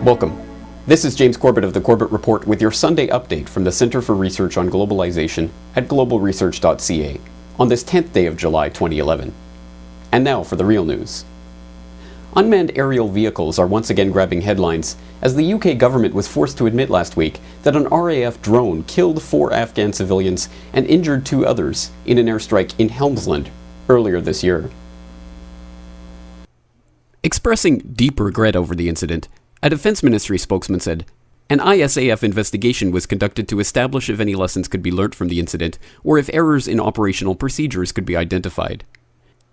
Welcome. This is James Corbett of the Corbett Report with your Sunday update from the Center for Research on Globalization at globalresearch.ca on this 10th day of July 2011. And now for the real news. Unmanned aerial vehicles are once again grabbing headlines as the UK government was forced to admit last week that an RAF drone killed 4 Afghan civilians and injured 2 others in an airstrike in Helmsland earlier this year. Expressing deep regret over the incident, a Defense Ministry spokesman said, "An ISAF investigation was conducted to establish if any lessons could be learnt from the incident or if errors in operational procedures could be identified."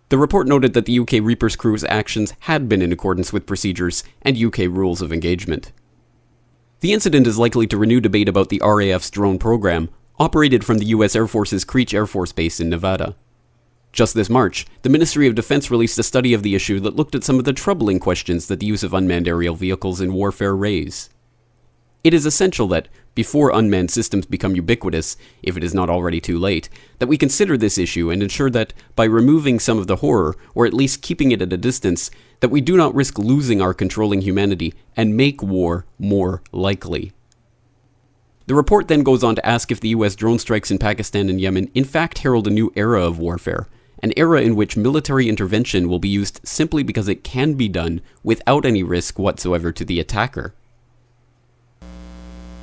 The report noted that the UK Reaper's crew's actions had been in accordance with procedures and UK rules of engagement. The incident is likely to renew debate about the RAF's drone program, operated from the US Air Force's Creech Air Force Base in Nevada. Just this March, the Ministry of Defense released a study of the issue that looked at some of the troubling questions that the use of unmanned aerial vehicles in warfare raise. It is essential that, before unmanned systems become ubiquitous, if it is not already too late, that we consider this issue and ensure that, by removing some of the horror, or at least keeping it at a distance, that we do not risk losing our controlling humanity and make war more likely. The report then goes on to ask if the US drone strikes in Pakistan and Yemen in fact herald a new era of warfare, an era in which military intervention will be used simply because it can be done without any risk whatsoever to the attacker.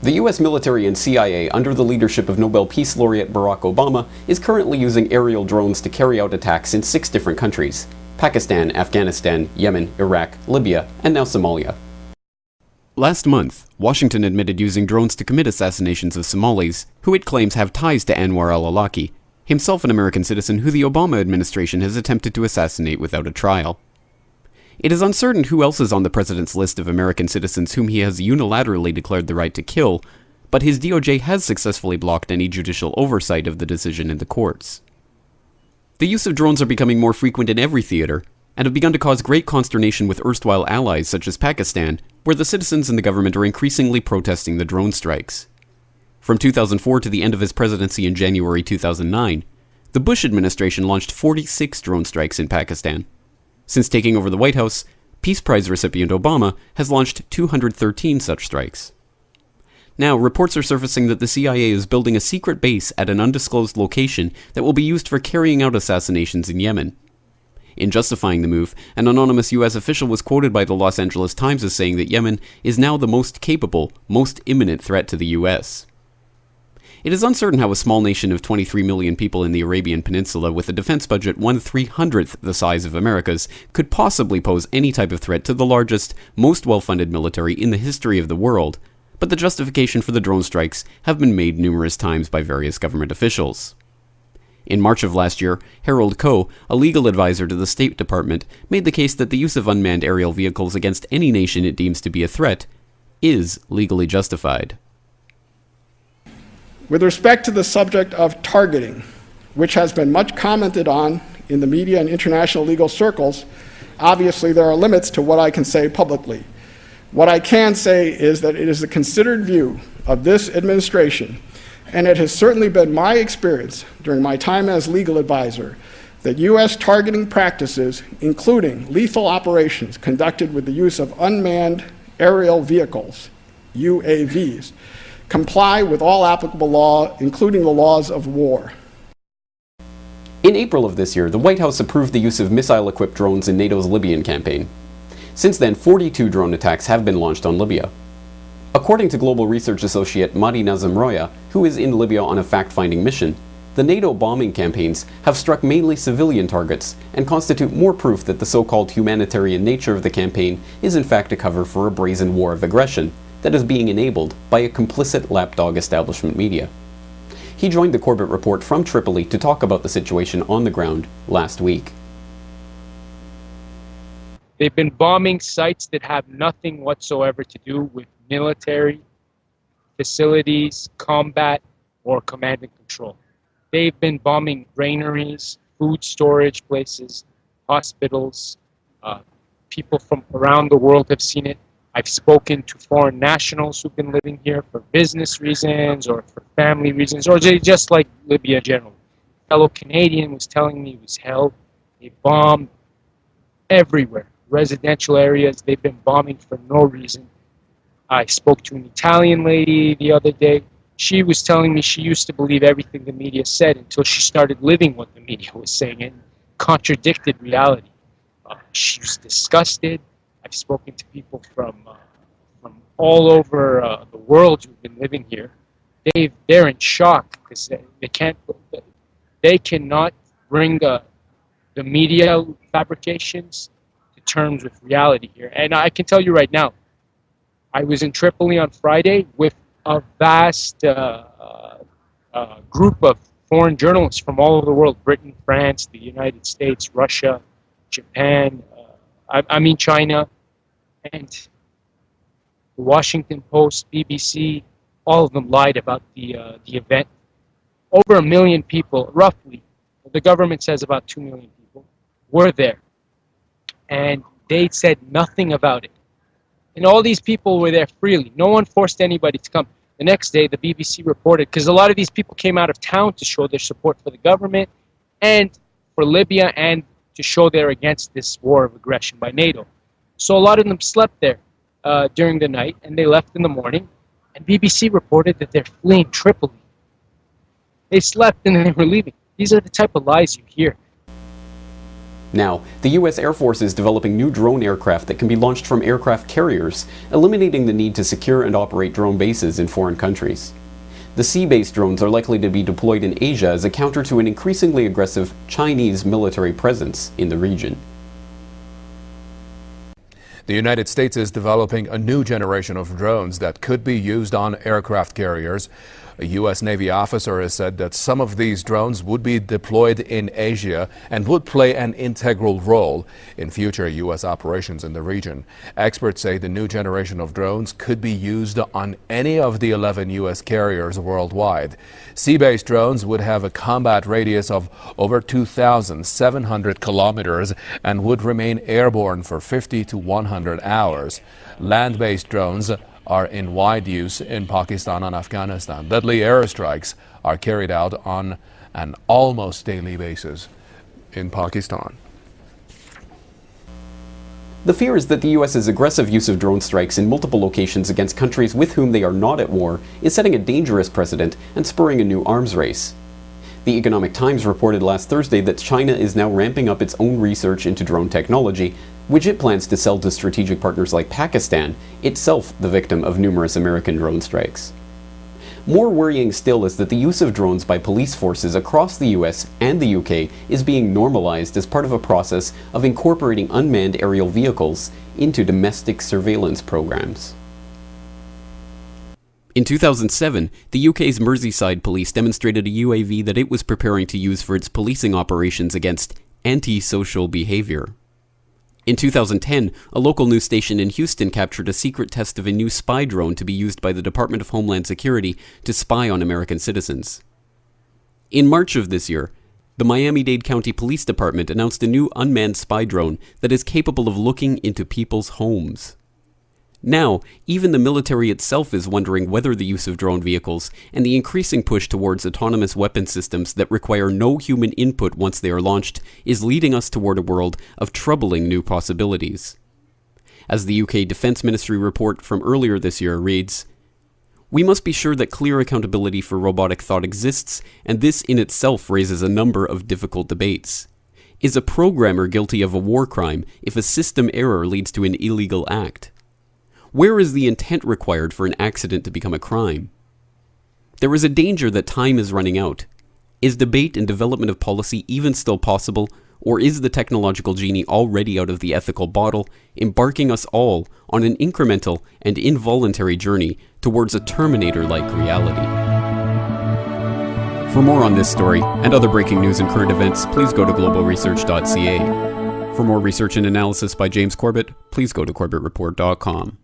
The US military and CIA, under the leadership of Nobel Peace Laureate Barack Obama, is currently using aerial drones to carry out attacks in 6 different countries: Pakistan, Afghanistan, Yemen, Iraq, Libya, and now Somalia. Last month, Washington admitted using drones to commit assassinations of Somalis, who it claims have ties to Anwar al-Awlaki, himself an American citizen who the Obama administration has attempted to assassinate without a trial. It is uncertain who else is on the president's list of American citizens whom he has unilaterally declared the right to kill, but his DOJ has successfully blocked any judicial oversight of the decision in the courts. The use of drones are becoming more frequent in every theater, and have begun to cause great consternation with erstwhile allies such as Pakistan, where the citizens and the government are increasingly protesting the drone strikes. From 2004 to the end of his presidency in January 2009, the Bush administration launched 46 drone strikes in Pakistan. Since taking over the White House, Peace Prize recipient Obama has launched 213 such strikes. Now, reports are surfacing that the CIA is building a secret base at an undisclosed location that will be used for carrying out assassinations in Yemen. In justifying the move, an anonymous US official was quoted by the Los Angeles Times as saying that Yemen is now the most capable, most imminent threat to the US. It is uncertain how a small nation of 23 million people in the Arabian Peninsula with a defense budget 1/300th the size of America's could possibly pose any type of threat to the largest, most well-funded military in the history of the world, but the justification for the drone strikes have been made numerous times by various government officials. In March of last year, Harold Koh, a legal advisor to the State Department, made the case that the use of unmanned aerial vehicles against any nation it deems to be a threat is legally justified. With respect to the subject of targeting, which has been much commented on in the media and international legal circles, obviously there are limits to what I can say publicly. What I can say is that it is the considered view of this administration, and it has certainly been my experience during my time as legal advisor, that U.S. targeting practices, including lethal operations conducted with the use of unmanned aerial vehicles, UAVs, comply with all applicable law, including the laws of war. In April of this year, the White House approved the use of missile-equipped drones in NATO's Libyan campaign. Since then, 42 drone attacks have been launched on Libya. According to global research associate Mahdi Nazemroya, who is in Libya on a fact-finding mission, the NATO bombing campaigns have struck mainly civilian targets and constitute more proof that the so-called humanitarian nature of the campaign is in fact a cover for a brazen war of aggression that is being enabled by a complicit lapdog establishment media. He joined the Corbett Report from Tripoli to talk about the situation on the ground last week. They've been bombing sites that have nothing whatsoever to do with military facilities, combat, or command and control. They've been bombing granaries, food storage places, hospitals. People from around the world have seen it. I've spoken to foreign nationals who've been living here for business reasons or for family reasons, or just like Libya generally. A fellow Canadian was telling me it was hell. They bombed everywhere. Residential areas, they've been bombing for no reason. I spoke to an Italian lady the other day. She was telling me she used to believe everything the media said until she started living what the media was saying and contradicted reality. She was disgusted. I've spoken to people from all over the world who've been living here. They're in shock because they cannot bring the media fabrications to terms with reality here. And I can tell you right now, I was in Tripoli on Friday with a vast group of foreign journalists from all over the world: Britain, France, the United States, Russia, Japan, China, and the Washington Post, BBC, all of them lied about the event. Over 1 million people, roughly, the government says about 2 million people, were there. And they said nothing about it. And all these people were there freely. No one forced anybody to come. The next day, the BBC reported, because a lot of these people came out of town to show their support for the government and for Libya and to show they're against this war of aggression by NATO. So a lot of them slept there during the night, and they left in the morning. And BBC reported that they're fleeing Tripoli. They slept and they were leaving. These are the type of lies you hear. Now, the U.S. Air Force is developing new drone aircraft that can be launched from aircraft carriers, eliminating the need to secure and operate drone bases in foreign countries. The sea-based drones are likely to be deployed in Asia as a counter to an increasingly aggressive Chinese military presence in the region. The United States is developing a new generation of drones that could be used on aircraft carriers. A U.S. Navy officer has said that some of these drones would be deployed in Asia and would play an integral role in future U.S. operations in the region. Experts say the new generation of drones could be used on any of the 11 U.S. carriers worldwide. Sea-based drones would have a combat radius of over 2,700 kilometers and would remain airborne for 50 to 100 hours. Land-based drones are in wide use in Pakistan and Afghanistan. Deadly airstrikes are carried out on an almost daily basis in Pakistan. The fear is that the U.S.'s aggressive use of drone strikes in multiple locations against countries with whom they are not at war is setting a dangerous precedent and spurring a new arms race. The Economic Times reported last Thursday that China is now ramping up its own research into drone technology, which it plans to sell to strategic partners like Pakistan, itself the victim of numerous American drone strikes. More worrying still is that the use of drones by police forces across the US and the UK is being normalized as part of a process of incorporating unmanned aerial vehicles into domestic surveillance programs. In 2007, the UK's Merseyside police demonstrated a UAV that it was preparing to use for its policing operations against antisocial behavior. In 2010, a local news station in Houston captured a secret test of a new spy drone to be used by the Department of Homeland Security to spy on American citizens. In March of this year, the Miami-Dade County Police Department announced a new unmanned spy drone that is capable of looking into people's homes. Now, even the military itself is wondering whether the use of drone vehicles and the increasing push towards autonomous weapon systems that require no human input once they are launched is leading us toward a world of troubling new possibilities. As the UK Defence Ministry report from earlier this year reads, "We must be sure that clear accountability for robotic thought exists, and this in itself raises a number of difficult debates. Is a programmer guilty of a war crime if a system error leads to an illegal act? Where is the intent required for an accident to become a crime? There is a danger that time is running out. Is debate and development of policy even still possible, or is the technological genie already out of the ethical bottle, embarking us all on an incremental and involuntary journey towards a Terminator-like reality?" For more on this story and other breaking news and current events, please go to globalresearch.ca. For more research and analysis by James Corbett, please go to corbettreport.com.